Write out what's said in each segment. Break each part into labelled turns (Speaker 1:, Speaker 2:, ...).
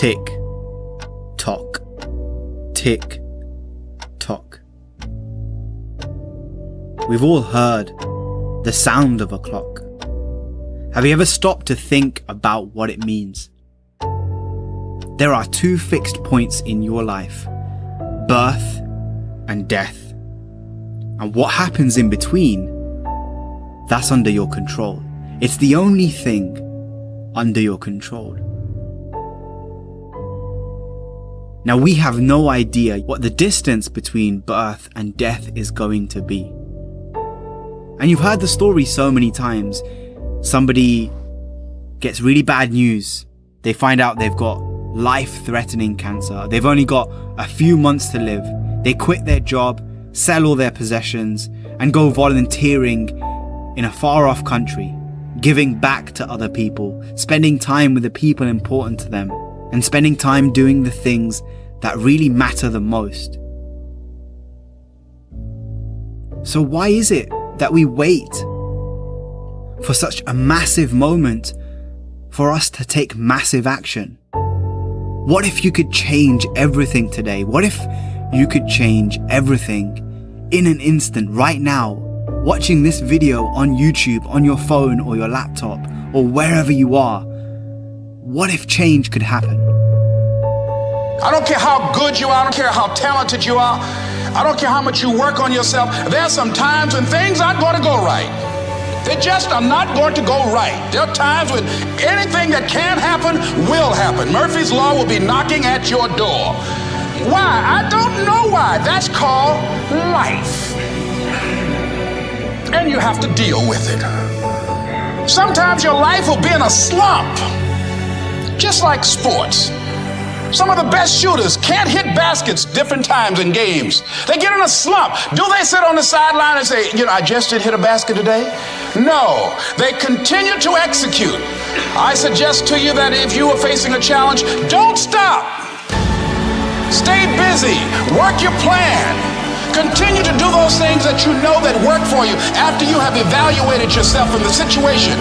Speaker 1: Tick tock, tick tock. We've all heard the sound of a clock. Have you ever stopped to think about what it means? There are two fixed points in your life: birth and death. And what happens in between, that's under your control. It's the only thing under your control. Now, we have no idea what the distance between birth and death is going to be. And you've heard the story so many times. Somebody gets really bad news. They find out they've got life-threatening cancer. They've only got a few months to live. They quit their job, sell all their possessions, and go volunteering in a far-off country, giving back to other people, spending time with the people important to them, and spending time doing the things that really matter the most. So why is it that we wait for such a massive moment for us to take massive action? What if you could change everything today? What if you could change everything in an instant, right now, watching this video on YouTube, on your phone or your laptop, or wherever you are? What if change could happen?
Speaker 2: I don't care how good you are, I don't care how talented you are, I don't care how much you work on yourself. There are some times when things aren't going to go right. They just are not going to go right. There are times when anything that can happen will happen. Murphy's Law will be knocking at your door. Why? I don't know why. That's called life. And you have to deal with it. Sometimes your life will be in a slump, just like sports. Some of the best shooters can't hit baskets different times in games. They get in a slump. Do they sit on the sideline and say, I just didn't hit a basket today? No, they continue to execute. I suggest to you that if you are facing a challenge, don't stop. Stay busy, work your plan. Continue to do those things that you know that work for you after you have evaluated yourself in the situation.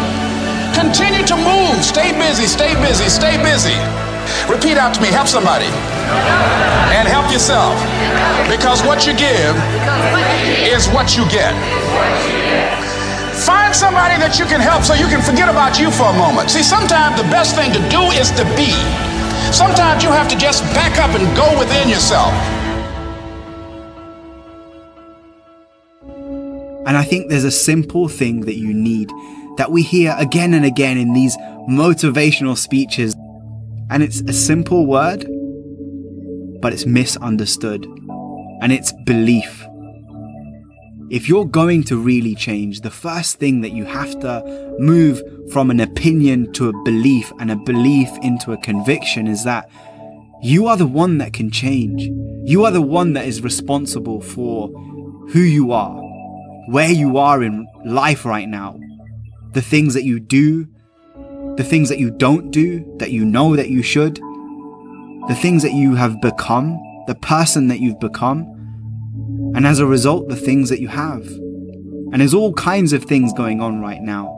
Speaker 2: Continue to move, stay busy, stay busy, stay busy. Repeat out to me, help somebody. And help yourself. Because what you give is what you get. Find somebody that you can help so you can forget about you for a moment. See, sometimes the best thing to do is to be. Sometimes you have to just back up and go within yourself.
Speaker 1: And I think there's a simple thing that you need, that we hear again and again in these motivational speeches. And it's a simple word, but it's misunderstood. And it's belief. If you're going to really change, the first thing that you have to move from an opinion to a belief, and a belief into a conviction, is that you are the one that can change. You are the one that is responsible for who you are, where you are in life right now, the things that you do, the things that you don't do, that you know that you should, the things that you have become, the person that you've become, and as a result, the things that you have. And there's all kinds of things going on right now.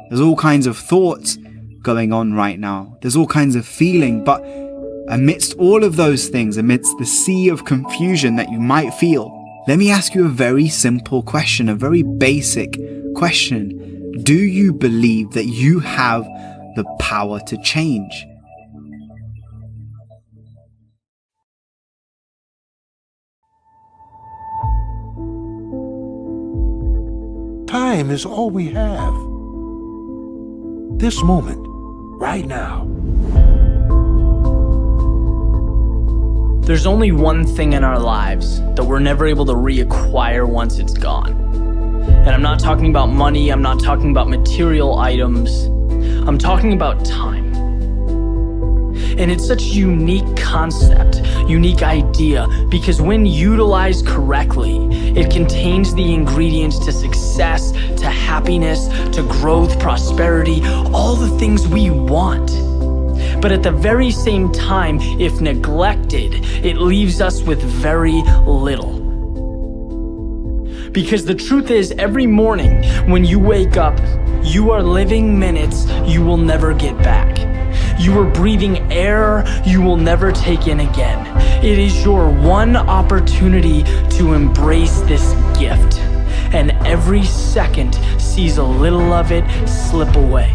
Speaker 1: There's all kinds of thoughts going on right now. There's all kinds of feeling, but amidst all of those things, amidst the sea of confusion that you might feel, let me ask you a very simple question, a very basic question. Do you believe that you have the power to change?
Speaker 3: Time is all we have. This moment, right now.
Speaker 4: There's only one thing in our lives that we're never able to reacquire once it's gone. And I'm not talking about money, I'm not talking about material items, I'm talking about time. And it's such a unique concept, unique idea, because when utilized correctly, it contains the ingredients to success, to happiness, to growth, prosperity, all the things we want. But at the very same time, if neglected, it leaves us with very little. Because the truth is, every morning when you wake up, you are living minutes you will never get back. You are breathing air you will never take in again. It is your one opportunity to embrace this gift, and every second sees a little of it slip away.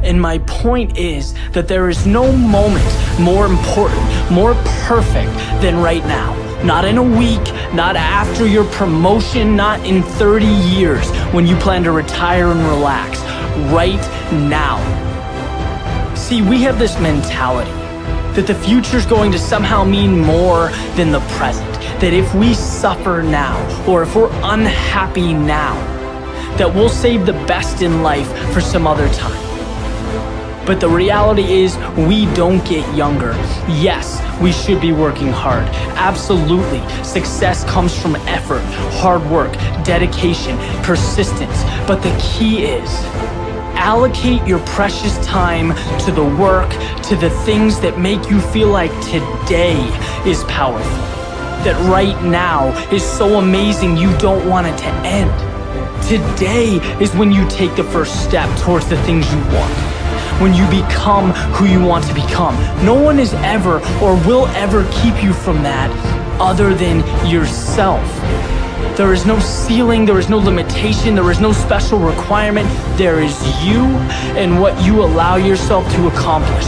Speaker 4: And my point is that there is no moment more important, more perfect than right now. Not in a week, not after your promotion, not in 30 years when you plan to retire and relax. Right now. See, we have this mentality that the future's going to somehow mean more than the present. That if we suffer now, or if we're unhappy now, that we'll save the best in life for some other time. But the reality is, we don't get younger. Yes, we should be working hard. Absolutely. Success comes from effort, hard work, dedication, persistence. But the key is, allocate your precious time to the work, to the things that make you feel like today is powerful. That right now is so amazing you don't want it to end. Today is when you take the first step towards the things you want. When you become who you want to become. No one is ever or will ever keep you from that other than yourself. There is no ceiling, there is no limitation, there is no special requirement. There is you and what you allow yourself to accomplish.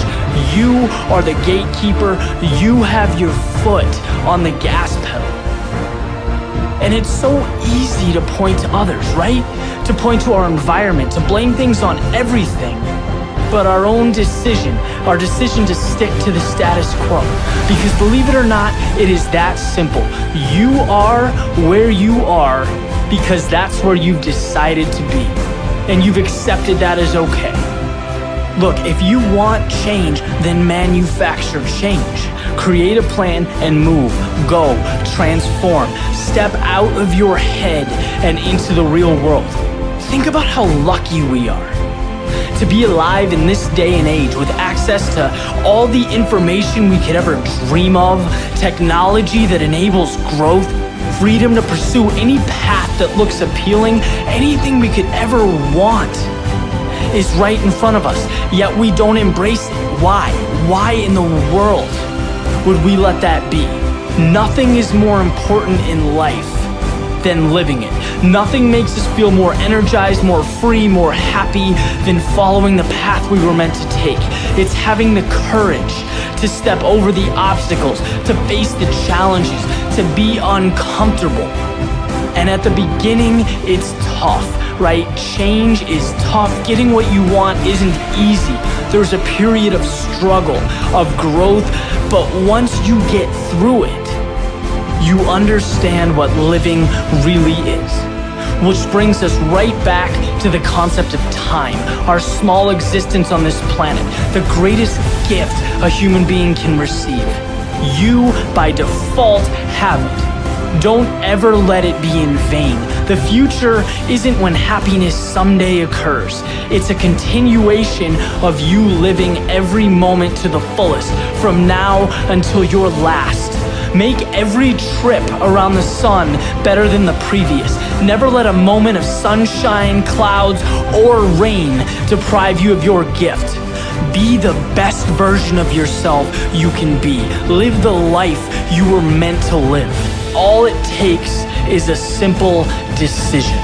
Speaker 4: You are the gatekeeper. You have your foot on the gas pedal. And it's so easy to point to others, right? To point to our environment, to blame things on everything. But our own decision, our decision to stick to the status quo. Because believe it or not, it is that simple. You are where you are because that's where you've decided to be. And you've accepted that as okay. Look, if you want change, then manufacture change. Create a plan and move, go, transform, step out of your head and into the real world. Think about how lucky we are to be alive in this day and age with access to all the information we could ever dream of, technology that enables growth, freedom to pursue any path that looks appealing, anything we could ever want is right in front of us, yet we don't embrace it. Why? Why in the world would we let that be? Nothing is more important in life than living it. Nothing makes us feel more energized, more free, more happy than following the path we were meant to take. It's having the courage to step over the obstacles, to face the challenges, to be uncomfortable. And at the beginning, it's tough, right? Change is tough. Getting what you want isn't easy. There's a period of struggle, of growth, but once you get through it, you understand what living really is. Which brings us right back to the concept of time, our small existence on this planet, the greatest gift a human being can receive. You, by default, have it. Don't ever let it be in vain. The future isn't when happiness someday occurs. It's a continuation of you living every moment to the fullest, from now until your last. Make every trip around the sun better than the previous. Never let a moment of sunshine, clouds, or rain deprive you of your gift. Be the best version of yourself you can be. Live the life you were meant to live. All it takes is a simple decision.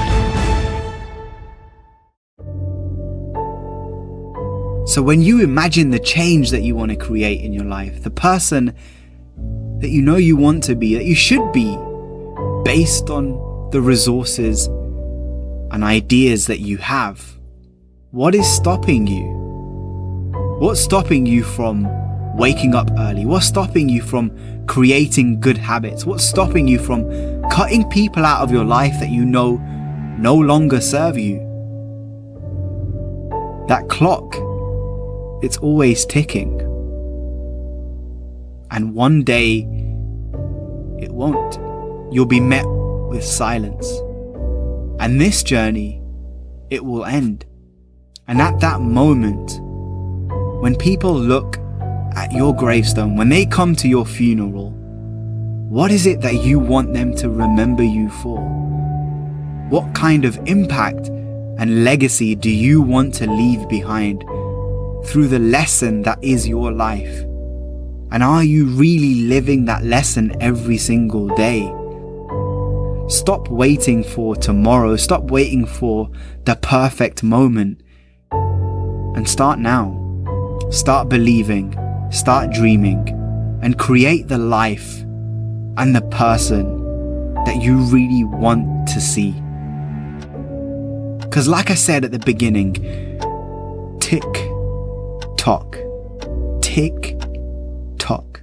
Speaker 1: So when you imagine the change that you want to create in your life, the person that you know you want to be, that you should be, based on the resources and ideas that you have, what is stopping you? What's stopping you from waking up early? What's stopping you from creating good habits? What's stopping you from cutting people out of your life that you know no longer serve you? That clock, it's always ticking. And one day, it won't. You'll be met with silence. And this journey, it will end. And at that moment, when people look at your gravestone, when they come to your funeral, what is it that you want them to remember you for? What kind of impact and legacy do you want to leave behind through the lesson that is your life? And are you really living that lesson every single day? Stop waiting for tomorrow. Stop waiting for the perfect moment. And start now. Start believing. Start dreaming. And create the life and the person that you really want to see. Because like I said at the beginning, tick tock, tick tock.